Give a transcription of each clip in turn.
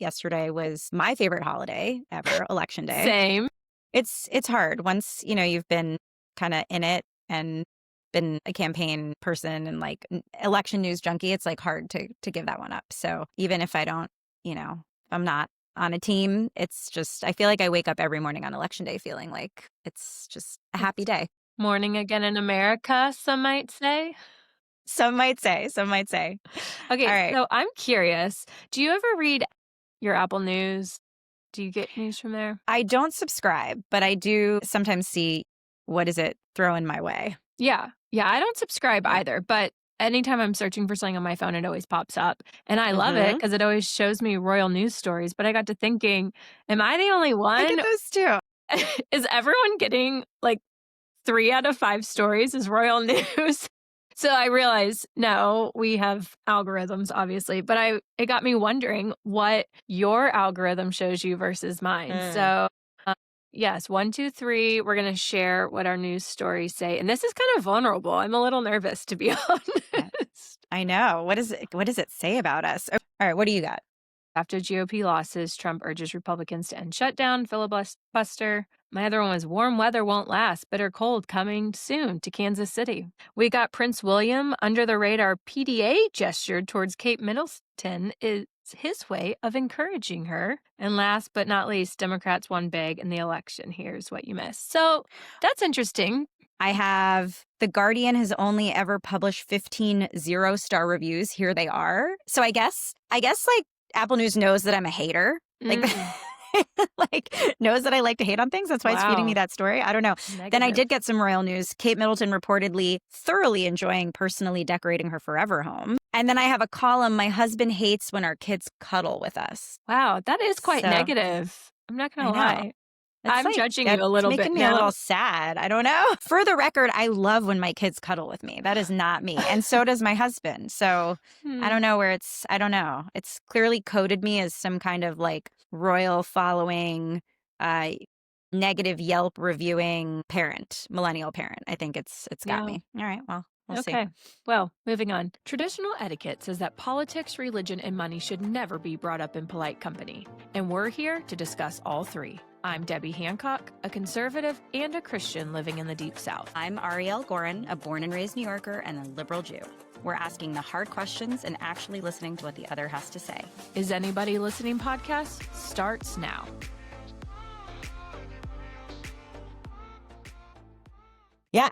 yesterday was my favorite holiday ever, Election Day. Same. It's hard once, you've been kind of in it and been a campaign person and like election news junkie, it's like hard to give that one up. So even if I don't, if I'm not on a team, it's just, I feel like I wake up every morning on Election Day feeling like it's just a happy day. Morning again in America, some might say. Some might say. Okay, All right. so I'm curious. Do you ever read your Apple News? Do you get news from there? I don't subscribe, but I do sometimes see what is it throwing my way. Yeah, I don't subscribe either, but anytime I'm searching for something on my phone, it always pops up. And I love it because it always shows me royal news stories. But I got to thinking, am I the only one? I get those too. Is everyone getting like 3 out of 5 stories is royal news? So I realized, no, we have algorithms, obviously, but it got me wondering what your algorithm shows you versus mine. So yes, 1, 2, 3, we're going to share what our news stories say. And this is kind of vulnerable. I'm a little nervous, to be honest. I know. What does it say about us? All right, what do you got? After GOP losses, Trump urges Republicans to end shutdown, filibuster. My other one was warm weather won't last, bitter cold coming soon to Kansas City. We got Prince William under the radar PDA gestured towards Kate Middleton is his way of encouraging her. And last but not least, Democrats won big in the election. Here's what you missed. So that's interesting. I have The Guardian has only ever published 15 0-star reviews. Here they are. So I guess like Apple News knows that I'm a hater. Like knows that I like to hate on things. That's why it's feeding me that story. I don't know. Negative. Then I did get some royal news. Kate Middleton reportedly thoroughly enjoying personally decorating her forever home. And then I have a column, my husband hates when our kids cuddle with us. Wow, that is quite negative. I'm not going to lie. I'm judging you a little bit now. It's making me a little sad. I don't know. For the record, I love when my kids cuddle with me. That is not me. And so does my husband. So I don't know where I don't know. It's clearly coded me as some kind of like royal following, negative Yelp reviewing parent, millennial parent. I think it's got me. All right. Well, we'll see. Well, moving on. Traditional etiquette says that politics, religion, and money should never be brought up in polite company. And we're here to discuss all three. I'm Debbie Hancock, a conservative and a Christian living in the Deep South. I'm Arielle Gorin, a born and raised New Yorker and a liberal Jew. We're asking the hard questions and actually listening to what the other has to say. Is Anybody Listening podcast starts now. Yeah.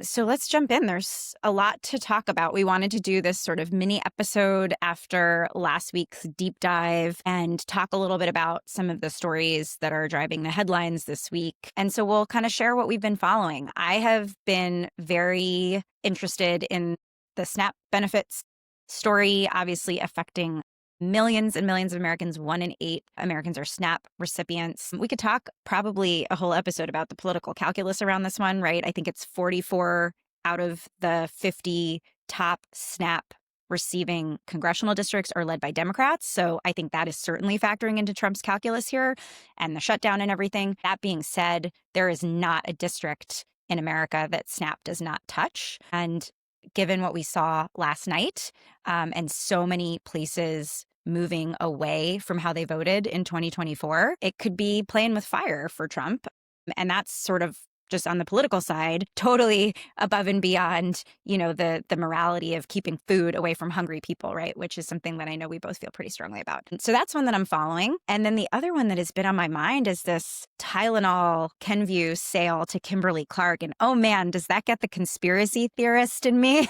So let's jump in. There's a lot to talk about. We wanted to do this sort of mini episode after last week's deep dive and talk a little bit about some of the stories that are driving the headlines this week. And so we'll kind of share what we've been following. I have been very interested in the SNAP benefits story, obviously affecting millions and millions of Americans. 1 in 8 Americans are SNAP recipients. We could talk probably a whole episode about the political calculus around this one, right? I think it's 44 out of the 50 top SNAP receiving congressional districts are led by Democrats. So I think that is certainly factoring into Trump's calculus here and the shutdown and everything. That being said, there is not a district in America that SNAP does not touch. And given what we saw last night, and so many places moving away from how they voted in 2024, it could be playing with fire for Trump. And that's sort of just on the political side, totally above and beyond, the morality of keeping food away from hungry people, right? Which is something that I know we both feel pretty strongly about. So that's one that I'm following. And then the other one that has been on my mind is this Tylenol Kenvue sale to Kimberly Clark. And oh man, does that get the conspiracy theorist in me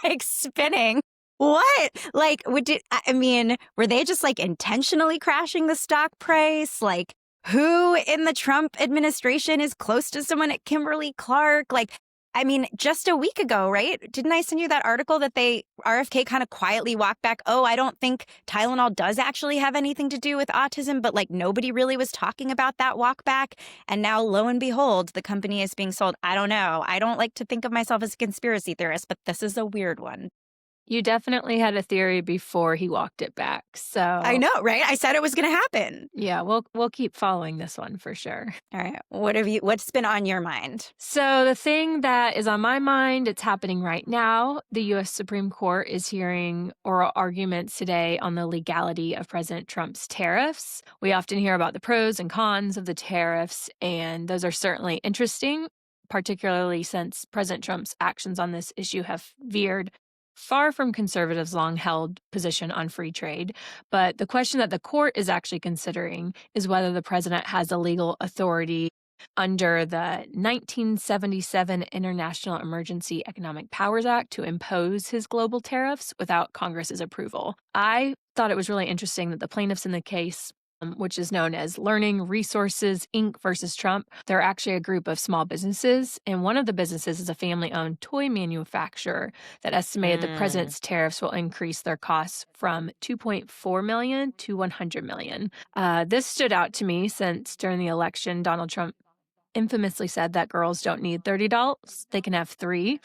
like spinning? What? Like, were they just like intentionally crashing the stock price? Like, who in the Trump administration is close to someone at Kimberly Clark? Like, just a week ago, right? Didn't I send you that article that RFK kind of quietly walked back? Oh, I don't think Tylenol does actually have anything to do with autism, but like nobody really was talking about that walk back. And now lo and behold, the company is being sold. I don't know. I don't like to think of myself as a conspiracy theorist, but this is a weird one. You definitely had a theory before he walked it back. I So, know, right? I said it was going to happen. yeah, we'll keep following this one for sure. All right. What's been on your mind? So, the thing that is on my mind, it's happening right now. The US Supreme Court is hearing oral arguments today on the legality of President Trump's tariffs. We often hear about the pros and cons of the tariffs, and those are certainly interesting, particularly since President Trump's actions on this issue have veered far from conservatives' long held position on free trade. But the question that the court is actually considering is whether the president has a legal authority under the 1977 International Emergency Economic Powers Act to impose his global tariffs without Congress's approval. I thought it was really interesting that the plaintiffs in the case, which is known as Learning Resources Inc. versus Trump, they're actually a group of small businesses. And one of the businesses is a family owned toy manufacturer that estimated the Mm. president's tariffs will increase their costs from 2.4 million to 100 million. This stood out to me since during the election, Donald Trump infamously said that girls don't need $30, they can have 3.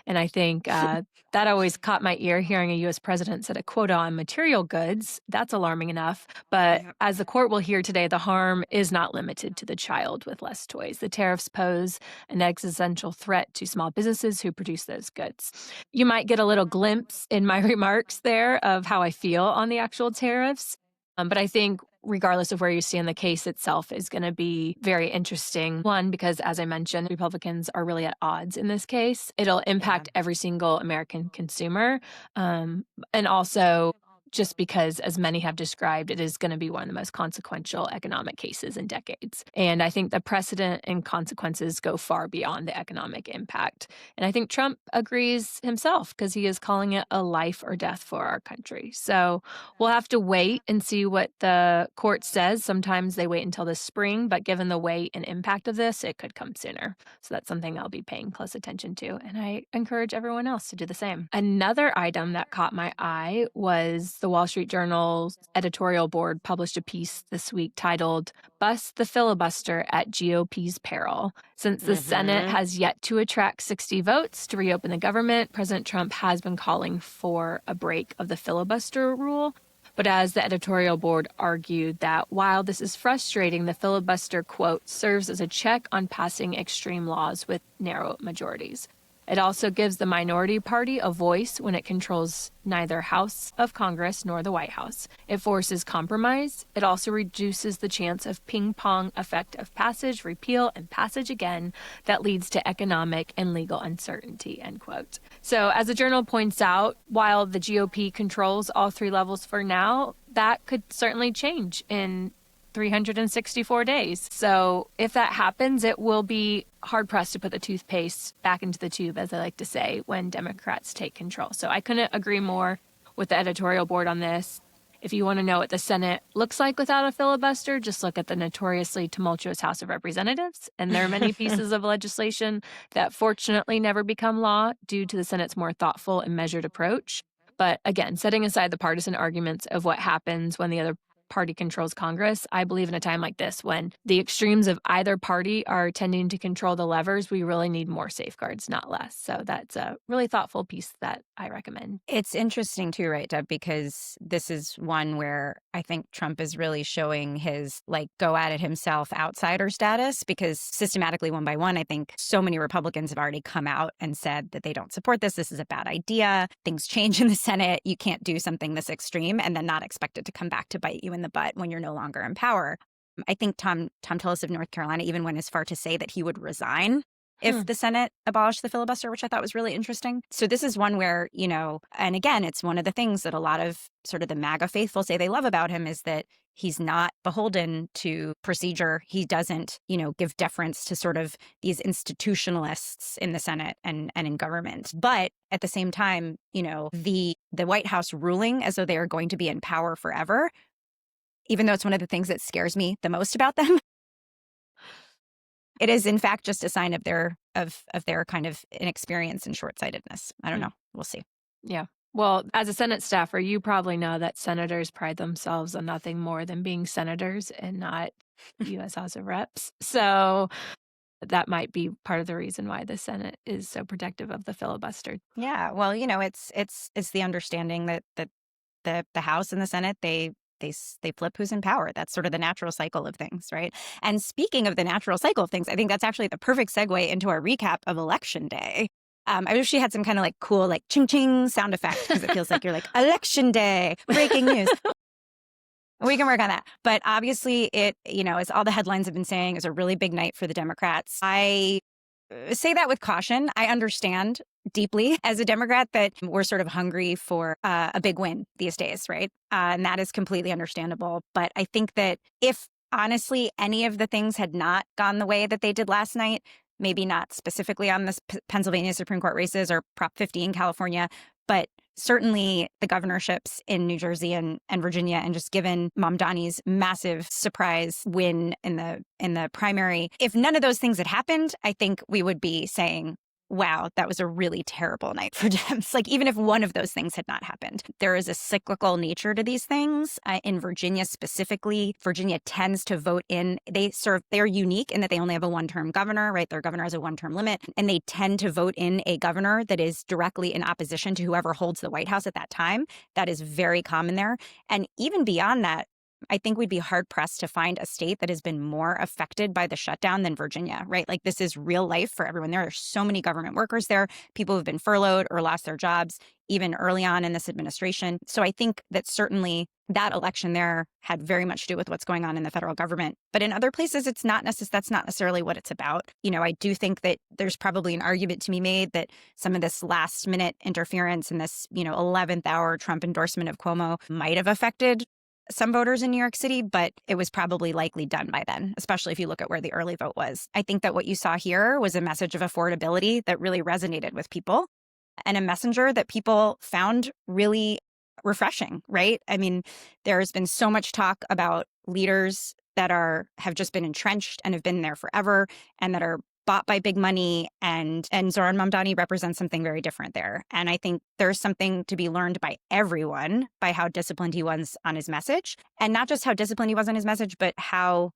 And I think that always caught my ear hearing a US president set a quota on material goods. That's alarming enough. But Yep. as the court will hear today, the harm is not limited to the child with less toys. The tariffs pose an existential threat to small businesses who produce those goods. You might get a little glimpse in my remarks there of how I feel on the actual tariffs. But I think regardless of where you stand, the case itself is going to be very interesting. One, because as I mentioned, Republicans are really at odds in this case. It'll Yeah. impact every single American consumer. And also, just because, as many have described, it is going to be one of the most consequential economic cases in decades. And I think the precedent and consequences go far beyond the economic impact. And I think Trump agrees himself because he is calling it a life or death for our country. So we'll have to wait and see what the court says. Sometimes they wait until the spring, but given the weight and impact of this, it could come sooner. So that's something I'll be paying close attention to. And I encourage everyone else to do the same. Another item that caught my eye was the Wall Street Journal's editorial board published a piece this week titled Bust the Filibuster at GOP's Peril. Since the Senate Mm-hmm. has yet to attract 60 votes to reopen the government, President Trump has been calling for a break of the filibuster rule. But as the editorial board argued that while this is frustrating, the filibuster, quote, serves as a check on passing extreme laws with narrow majorities. It also gives the minority party a voice when it controls neither House of Congress nor the White House. It forces compromise. It also reduces the chance of ping-pong effect of passage, repeal, and passage again that leads to economic and legal uncertainty, end quote. So as the journal points out, while the GOP controls all 3 levels for now, that could certainly change in 364 days. So if that happens, it will be hard pressed to put the toothpaste back into the tube, as I like to say, when Democrats take control. So I couldn't agree more with the editorial board on this. If you want to know what the Senate looks like without a filibuster, just look at the notoriously tumultuous House of Representatives. And there are many pieces of legislation that fortunately never become law due to the Senate's more thoughtful and measured approach. But again, setting aside the partisan arguments of what happens when the other party controls Congress, I believe in a time like this when the extremes of either party are tending to control the levers, we really need more safeguards, not less. So that's a really thoughtful piece that I recommend. It's interesting too, right, Deb? Because this is one where I think Trump is really showing his go at it himself outsider status because systematically, one by one, I think so many Republicans have already come out and said that they don't support this. This is a bad idea. Things change in the Senate. You can't do something this extreme and then not expect it to come back to bite you in the butt when you're no longer in power. I think Tom Tillis of North Carolina even went as far to say that he would resign if the Senate abolished the filibuster, which I thought was really interesting. So this is one where, and again, it's one of the things that a lot of sort of the MAGA faithful say they love about him is that he's not beholden to procedure. He doesn't, give deference to sort of these institutionalists in the Senate and in government. But at the same time, the White House ruling as though they are going to be in power forever, even though it's one of the things that scares me the most about them, it is in fact just a sign of their kind of inexperience and short-sightedness. I don't know. We'll see. Yeah. Well, as a Senate staffer, you probably know that senators pride themselves on nothing more than being senators and not U.S. House of Reps. So That might be part of the reason why the Senate is so protective of the filibuster. Yeah, well, it's the understanding that the House and the Senate, they flip who's in power. That's sort of the natural cycle of things, right? And speaking of the natural cycle of things, I think that's actually the perfect segue into our recap of Election Day. I wish she had some kind of like cool like ching ching sound effect because it feels like you're like Election Day, breaking news. We can work on that. But obviously, as all the headlines have been saying, is a really big night for the Democrats. I say that with caution. I understand deeply as a Democrat that we're sort of hungry for a big win these days, right? And that is completely understandable. But I think that if honestly any of the things had not gone the way that they did last night, maybe not specifically on this Pennsylvania Supreme Court races or Prop 50 in California, but certainly the governorships in New Jersey and Virginia, and just given Mamdani's massive surprise win in the primary, if none of those things had happened, I think we would be saying, wow, that was a really terrible night for Dems. Like, even if one of those things had not happened, there is a cyclical nature to these things. In Virginia specifically, Virginia tends to vote in. They're unique in that they only have a one-term governor, right? Their governor has a one-term limit, and they tend to vote in a governor that is directly in opposition to whoever holds the White House at that time. That is very common there. And even beyond that, I think we'd be hard pressed to find a state that has been more affected by the shutdown than Virginia, right? Like, this is real life for everyone there. There's so many government workers there, people who've been furloughed or lost their jobs even early on in this administration. So I think that certainly that election there had very much to do with what's going on in the federal government. But in other places, that's not necessarily what it's about. I do think that there's probably an argument to be made that some of this last minute interference and this, 11th hour Trump endorsement of Cuomo might have affected some voters in New York City, but it was probably likely done by then, especially if you look at where the early vote was. I think that what you saw here was a message of affordability that really resonated with people, and a messenger that people found really refreshing, right? I mean, there's been so much talk about leaders that have just been entrenched and have been there forever and that are bought by big money, and Zoran Mamdani represents something very different there. And I think there's something to be learned by everyone by how disciplined he was on his message, and not just how disciplined he was on his message, but how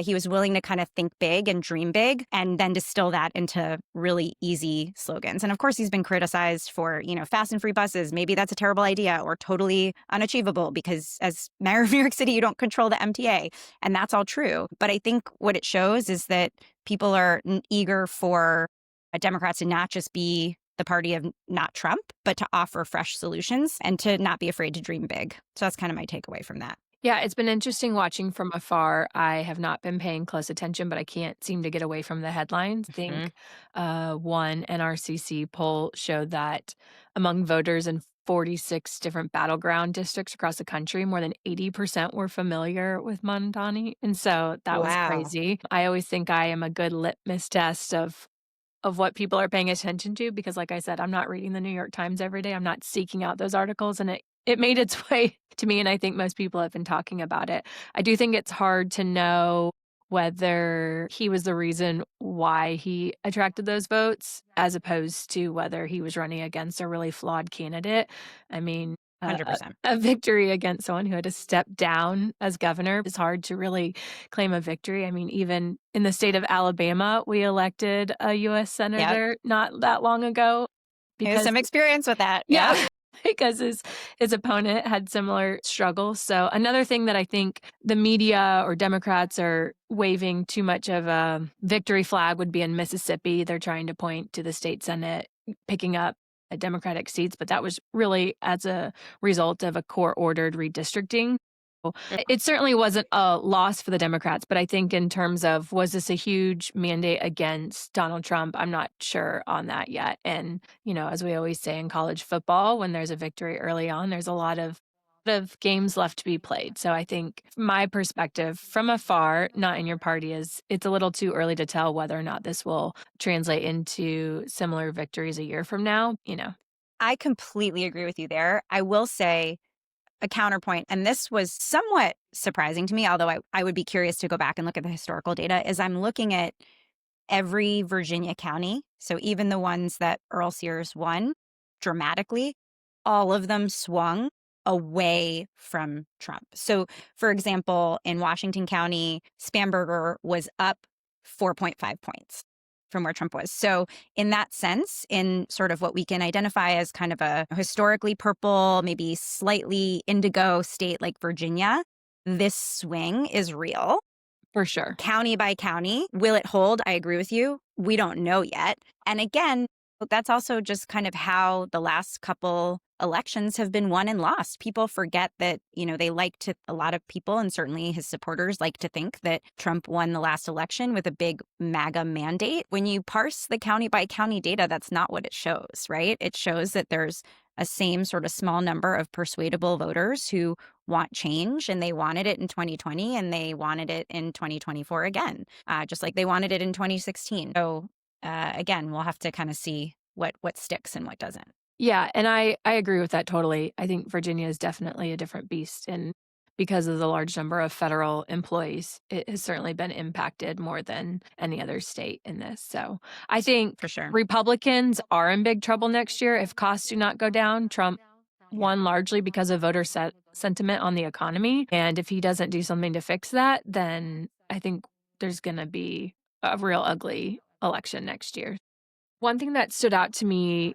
he was willing to kind of think big and dream big and then distill that into really easy slogans. And of course, he's been criticized for, fast and free buses. Maybe that's a terrible idea or totally unachievable because as mayor of New York City, you don't control the MTA. And that's all true. But I think what it shows is that people are eager for Democrats to not just be the party of not Trump, but to offer fresh solutions and to not be afraid to dream big. So that's kind of my takeaway from that. Yeah, it's been interesting watching from afar. I have not been paying close attention, but I can't seem to get away from the headlines. I think one NRCC poll showed that among voters in 46 different battleground districts across the country, more than 80% were familiar with Mamdani. And so that was Wow. crazy. I always think I am a good litmus test of what people are paying attention to because, like I said, I'm not reading the New York Times every day. I'm not seeking out those articles, and it made its way to me, and I think most people have been talking about it. I do think it's hard to know whether he was the reason why he attracted those votes as opposed to whether he was running against a really flawed candidate. I mean, 100%. a victory against someone who had to step down as governor is hard to really claim a victory. I mean, even in the state of Alabama, we elected a U.S. senator not that long ago. He has some experience with that. Yeah. Because his opponent had similar struggles. So another thing that I think the media or Democrats are waving too much of a victory flag would be in Mississippi. They're trying to point to the state Senate picking up Democratic seats, but that was really as a result of a court-ordered redistricting. It certainly wasn't a loss for the Democrats, but I think in terms of was this a huge mandate against Donald Trump, I'm not sure on that yet. And, as we always say in college football, when there's a victory early on, there's a lot of games left to be played. So I think my perspective from afar, not in your party, is it's a little too early to tell whether or not this will translate into similar victories a year from now. I completely agree with you there. I will say a counterpoint, and this was somewhat surprising to me, although I would be curious to go back and look at the historical data, is I'm looking at every Virginia county. So even the ones that Earl Sears won dramatically, all of them swung away from Trump. So, for example, in Washington County, Spamberger was up 4.5 points from where Trump was. So, in that sense, in sort of what we can identify as kind of a historically purple, maybe slightly indigo state like Virginia, this swing is real. For sure. County by county, will it hold? I agree with you. We don't know yet. And again, that's also just kind of how the last couple elections have been won and lost. People forget that, they like to, a lot of people, and certainly his supporters, like to think that Trump won the last election with a big MAGA mandate. When you parse the county by county data, that's not what it shows, right? It shows that there's a same sort of small number of persuadable voters who want change, and they wanted it in 2020 and they wanted it in 2024 again, just like they wanted it in 2016. So again, we'll have to kind of see what sticks and what doesn't. Yeah, and I agree with that totally. I think Virginia is definitely a different beast, and because of the large number of federal employees, it has certainly been impacted more than any other state in this. So I think For sure. Republicans are in big trouble next year if costs do not go down. Trump Yeah. won largely because of voter sentiment on the economy, and if he doesn't do something to fix that, then I think there's going to be a real ugly election next year. One thing that stood out to me,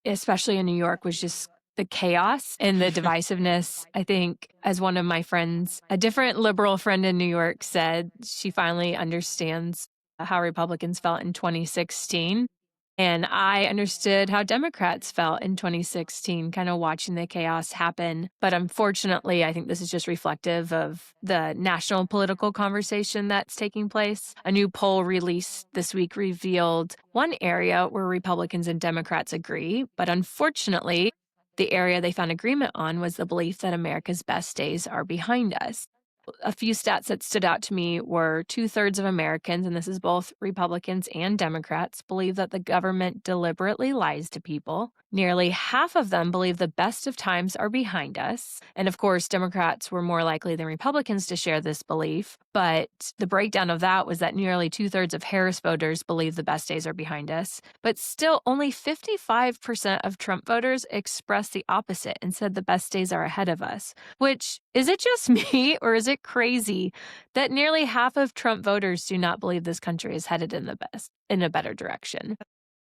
especially in New York, was just the chaos and the divisiveness. I think, as one of my friends, a different liberal friend in New York said, she finally understands how Republicans felt in 2016. And I understood how Democrats felt in 2016, kind of watching the chaos happen. But unfortunately, I think this is just reflective of the national political conversation that's taking place. A new poll released this week revealed one area where Republicans and Democrats agree. But unfortunately, the area they found agreement on was the belief that America's best days are behind us. A few stats that stood out to me were 2/3 of Americans, and this is both Republicans and Democrats, believe that the government deliberately lies to people. Nearly half of them believe the best of times are behind us. And of course, Democrats were more likely than Republicans to share this belief. But the breakdown of that was that nearly 2/3 of Harris voters believe the best days are behind us. But still, only 55% of Trump voters expressed the opposite and said the best days are ahead of us. Which, is it just me, or is it crazy that nearly half of Trump voters do not believe this country is headed in a better direction?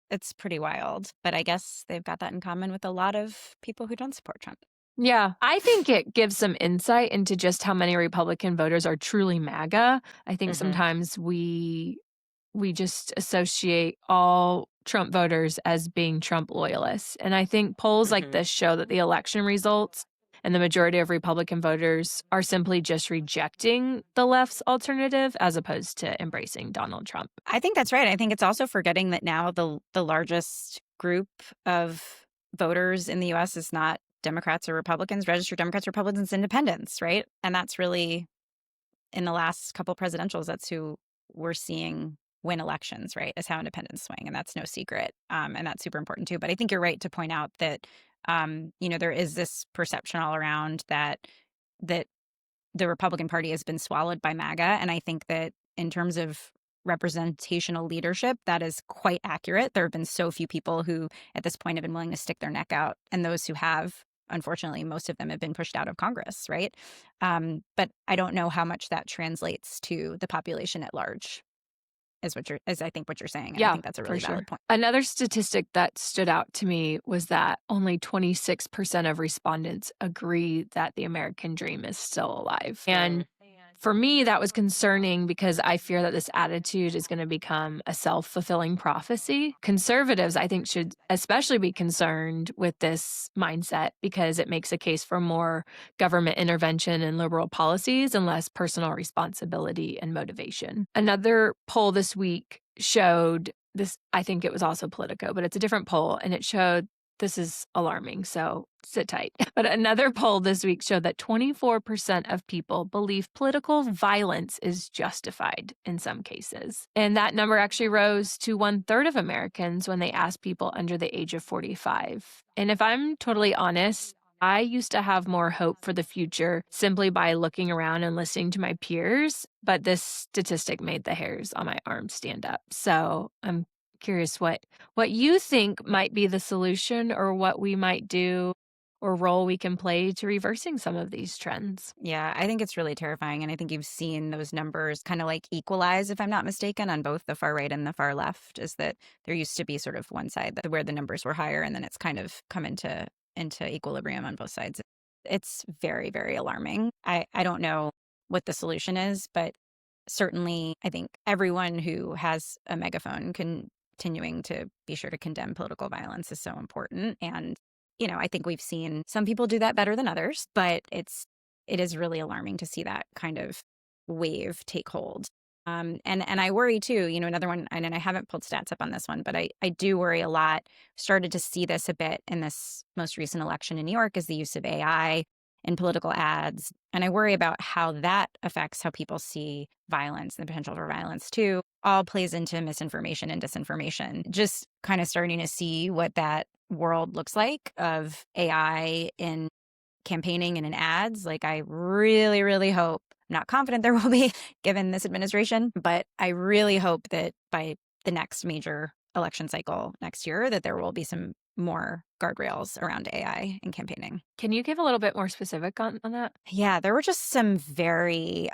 It's pretty wild, but I guess they've got that in common with a lot of people who don't support Trump. Yeah, I think it gives some insight into just how many Republican voters are truly MAGA. I think Mhm. sometimes we just associate all Trump voters as being Trump loyalists. And I think polls like Mhm. this show that the election results and the majority of Republican voters are simply just rejecting the left's alternative as opposed to embracing Donald Trump. I think that's right. I think it's also forgetting that now the largest group of voters in the US is not Democrats or Republicans, registered Democrats, Republicans, Independents, right? And that's really, in the last couple presidentials, that's who we're seeing win elections, right? Is how independents swing, and that's no secret. And that's super important too. But I think you're right to point out that there is this perception all around that the Republican Party has been swallowed by MAGA. And I think that in terms of representational leadership, that is quite accurate. There have been so few people who at this point have been willing to stick their neck out. And those who have, unfortunately, most of them have been pushed out of Congress, right? But I don't know how much that translates to the population at large, is I think what you're saying. And I Yeah, think that's a for really sure. valid point. Another statistic that stood out to me was that only 26% of respondents agree that the American dream is still alive. And for me, that was concerning because I fear that this attitude is going to become a self-fulfilling prophecy. Conservatives, I think, should especially be concerned with this mindset because it makes a case for more government intervention and liberal policies and less personal responsibility and motivation. Another poll this week showed this, I think it was also Politico, but it's a different poll, and it showed, this is alarming, so sit tight. But another poll this week showed that 24% of people believe political violence is justified in some cases. And that number actually rose to 1/3 of Americans when they asked people under the age of 45. And if I'm totally honest, I used to have more hope for the future simply by looking around and listening to my peers, but this statistic made the hairs on my arms stand up. So I'm curious what you think might be the solution or what we might do or role we can play to reversing some of these trends. Yeah, I think it's really terrifying. And I think you've seen those numbers kind of like equalize, if I'm not mistaken, on both the far right and the far left, is that there used to be sort of one side where the numbers were higher, and then it's kind of come into equilibrium on both sides. It's very, very alarming. I don't know what the solution is, but certainly I think everyone who has a megaphone continuing to be sure to condemn political violence is so important. And I think we've seen some people do that better than others, but it is really alarming to see that kind of wave take hold. And I worry too, another one, and I haven't pulled stats up on this one, but I do worry a lot. Started to see this a bit in this most recent election in New York, is the use of AI in political ads. And I worry about how that affects how people see violence and the potential for violence too. All plays into misinformation and disinformation. Just kind of starting to see what that world looks like of AI in campaigning and in ads. Like, I really, really hope, I'm not confident there will be given this administration, but I really hope that by the next major election cycle next year, that there will be some more guardrails around AI in campaigning. Can you give a little bit more specific on that? Yeah, there were just some very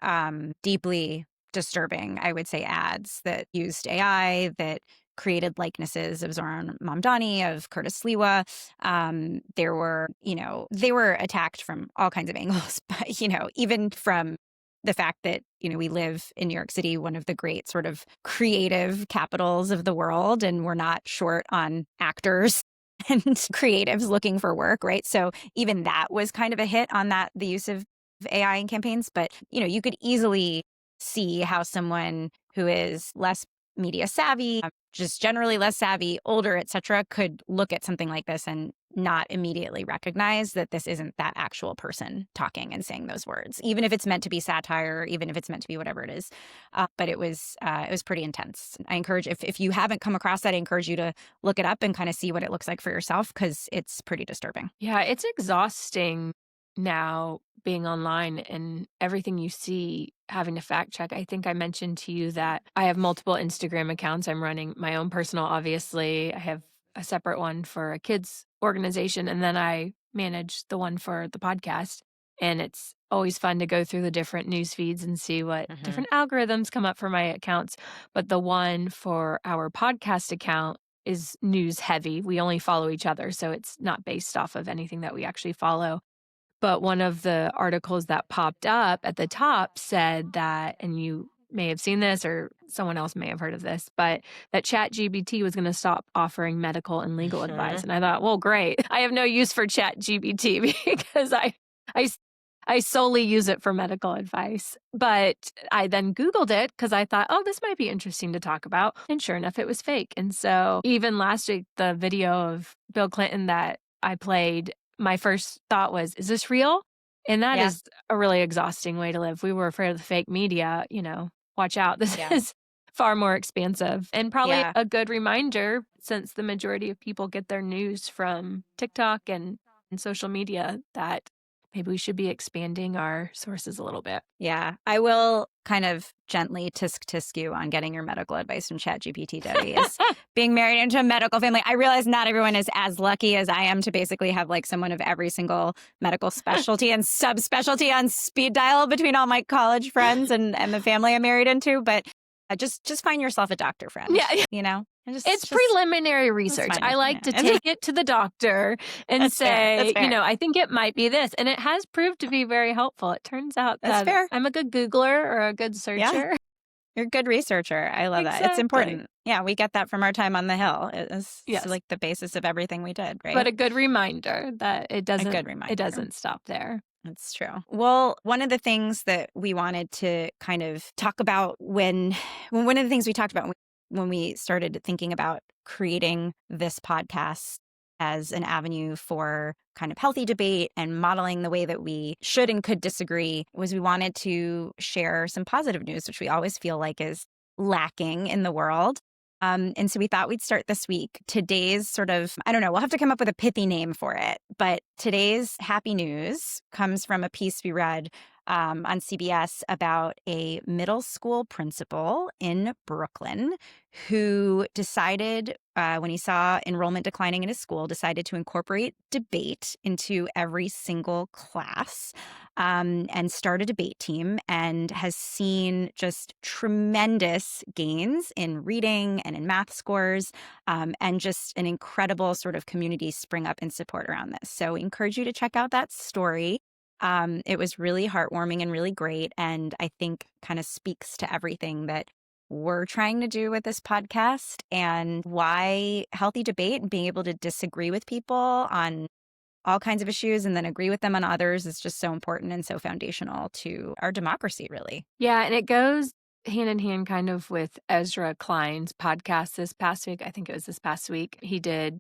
deeply disturbing, I would say, ads that used AI, that created likenesses of Zoran Mamdani, of Curtis Sliwa. There were, they were attacked from all kinds of angles, but, even from the fact that, we live in New York City, one of the great sort of creative capitals of the world, and we're not short on actors and creatives looking for work, right? So even that was kind of a hit on the use of AI in campaigns. But, you could easily see how someone who is less media savvy, just generally less savvy, older, et cetera, could look at something like this and not immediately recognize that this isn't that actual person talking and saying those words, even if it's meant to be satire, even if it's meant to be whatever it is. But it was pretty intense. I encourage, if you haven't come across that, I encourage you to look it up and kind of see what it looks like for yourself, because it's pretty disturbing. Yeah, it's exhausting now being online and everything you see having to fact check. I think I mentioned to you that I have multiple Instagram accounts. I'm running my own personal, obviously. I have a separate one for a kids organization, and then I manage the one for the podcast. And it's always fun to go through the different news feeds and see what different algorithms come up for my accounts. But the one for our podcast account is news heavy. We only follow each other, so it's not based off of anything that we actually follow. But one of the articles that popped up at the top said that, and you may have seen this or someone else may have heard of this, but that ChatGPT was going to stop offering medical and legal advice. And I thought, well, great. I have no use for ChatGPT because I solely use it for medical advice. But I then Googled it because I thought, oh, this might be interesting to talk about. And sure enough, it was fake. And so even last week, the video of Bill Clinton that I played, my first thought was, is this real? And that is a really exhausting way to live. We were afraid of the fake media, watch out. This is far more expansive and probably a good reminder, since the majority of people get their news from TikTok and social media, that maybe we should be expanding our sources a little bit. Yeah, I will kind of gently tisk you on getting your medical advice from ChatGPT, Debbie. Is being married into a medical family, I realize not everyone is as lucky as I am to basically have like someone of every single medical specialty and subspecialty on speed dial between all my college friends and the family I'm married into. But just find yourself a doctor friend. Yeah. It's preliminary research. I like to take it to the doctor and say, I think it might be this. And it has proved to be very helpful. It turns out that I'm a good Googler or a good searcher. Yeah. You're a good researcher. I love that. It's important. Yeah, we get that from our time on the Hill. It's like the basis of everything we did, right? But a good reminder that it doesn't stop there. That's true. Well, one of the things that we wanted to kind of talk about when one of the things we talked about when we started thinking about creating this podcast as an avenue for kind of healthy debate and modeling the way that we should and could disagree was we wanted to share some positive news, which we always feel like is lacking in the world. And so we thought we'd start this week. Today's sort of, I don't know, we'll have to come up with a pithy name for it. But today's happy news comes from a piece we read on CBS about a middle school principal in Brooklyn who decided, when he saw enrollment declining in his school, decided to incorporate debate into every single class, and start a debate team, and has seen just tremendous gains in reading and in math scores, and just an incredible sort of community spring up in support around this. So we encourage you to check out that story. It was really heartwarming and really great, and I think kind of speaks to everything that we're trying to do with this podcast, and why healthy debate and being able to disagree with people on all kinds of issues and then agree with them on others is just so important and so foundational to our democracy, really. Yeah, and it goes hand in hand kind of with Ezra Klein's podcast this past week. I think it was this past week. He did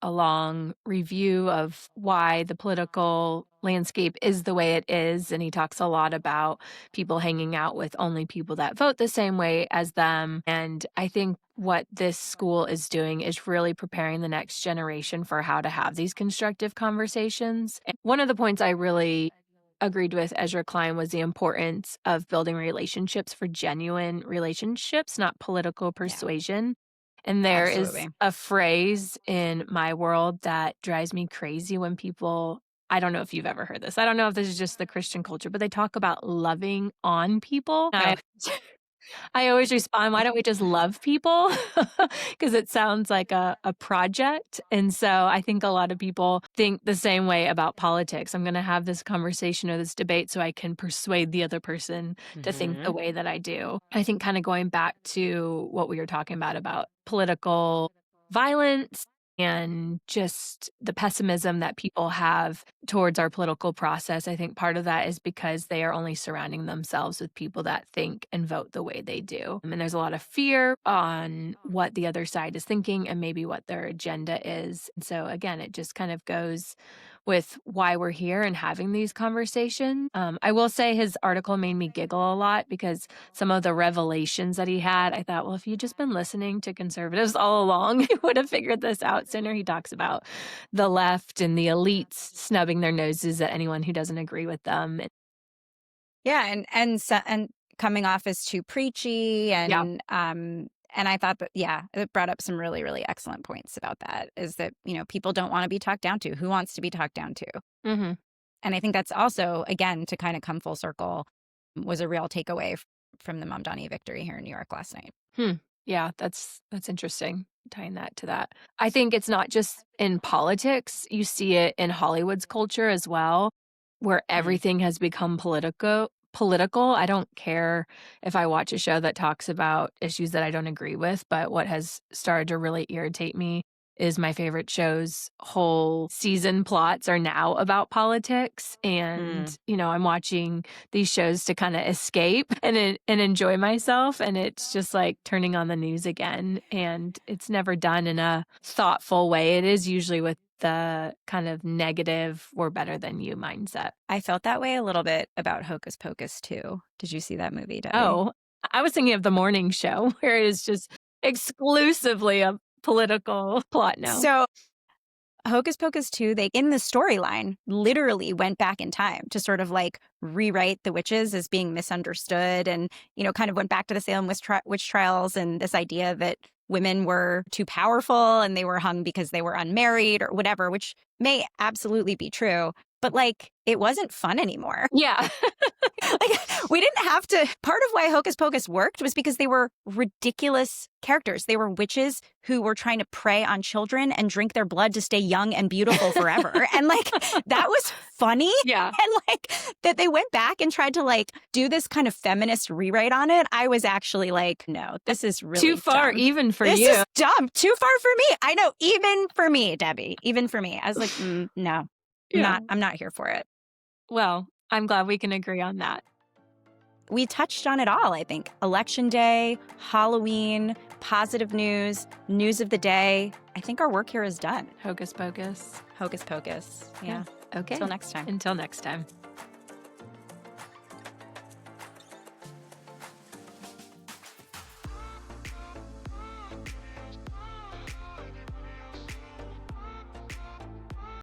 a long review of why the political landscape is the way it is. And he talks a lot about people hanging out with only people that vote the same way as them. And I think what this school is doing is really preparing the next generation for how to have these constructive conversations. And one of the points I really agreed with Ezra Klein was the importance of building relationships for genuine relationships, not political Yeah, persuasion. And there is absolutely. a phrase in my world that drives me crazy when people, I don't know if you've ever heard this. I don't know if this is just the Christian culture, but they talk about loving on people. Oh, I always respond, why don't we just love people? Because it sounds like a project. And so I think a lot of people think the same way about politics. I'm going to have this conversation or this debate so I can persuade the other person to think the way that I do. I think kind of going back to what we were talking about political violence and just the pessimism that people have towards our political process. I think part of that is because they are only surrounding themselves with people that think and vote the way they do. And there's a lot of fear on what the other side is thinking and maybe what their agenda is. And so again, it just kind of goes with why we're here and having these conversations. I will say his article made me giggle a lot because some of the revelations that he had, I thought, well, if you'd just been listening to conservatives all along, you would have figured this out sooner. He talks about the left and the elites snubbing their noses at anyone who doesn't agree with them. yeah, and coming off as too preachy, Yeah. and I thought that, yeah, it brought up some really, really excellent points about that. Is that, people don't want to be talked down to. Who wants to be talked down to? Mm-hmm. And I think that's also, again, to kind of come full circle, was a real takeaway from the Mamdani victory here in New York last night. Yeah, that's interesting, tying that to that. I think it's not just in politics. You see it in Hollywood's culture as well, where everything has become political. I don't care if I watch a show that talks about issues that I don't agree with, but what has started to really irritate me is my favorite show's whole season plots are now about politics. And, I'm watching these shows to kind of escape and enjoy myself. And it's just like turning on the news again. And it's never done in a thoughtful way. It is usually with the kind of negative, we're better than you mindset. I felt that way a little bit about Hocus Pocus too. Did you see that movie, Debbie? Oh, I was thinking of the morning show where it is just exclusively a political plot now. So Hocus Pocus 2, they, in the storyline, literally went back in time to sort of like rewrite the witches as being misunderstood, and, kind of went back to the Salem witch trials and this idea that women were too powerful and they were hung because they were unmarried or whatever, which may absolutely be true. But like, it wasn't fun anymore. Yeah. Like, we didn't have to. Part of why Hocus Pocus worked was because they were ridiculous characters. They were witches who were trying to prey on children and drink their blood to stay young and beautiful forever. And like, that was funny. Yeah. And like, that they went back and tried to like do this kind of feminist rewrite on it. I was actually like, no, this is really too far, dumb. even for This you. is dumb. Too far for me. I know, even for me, Debbie, even for me. I was like, no, Yeah. I'm not here for it. Well, I'm glad we can agree on that. We touched on it all, I think. Election day, Halloween, positive news, news of the day. I think our work here is done. Hocus Pocus. Hocus Pocus. Yeah. Okay. Until next time. Until next time.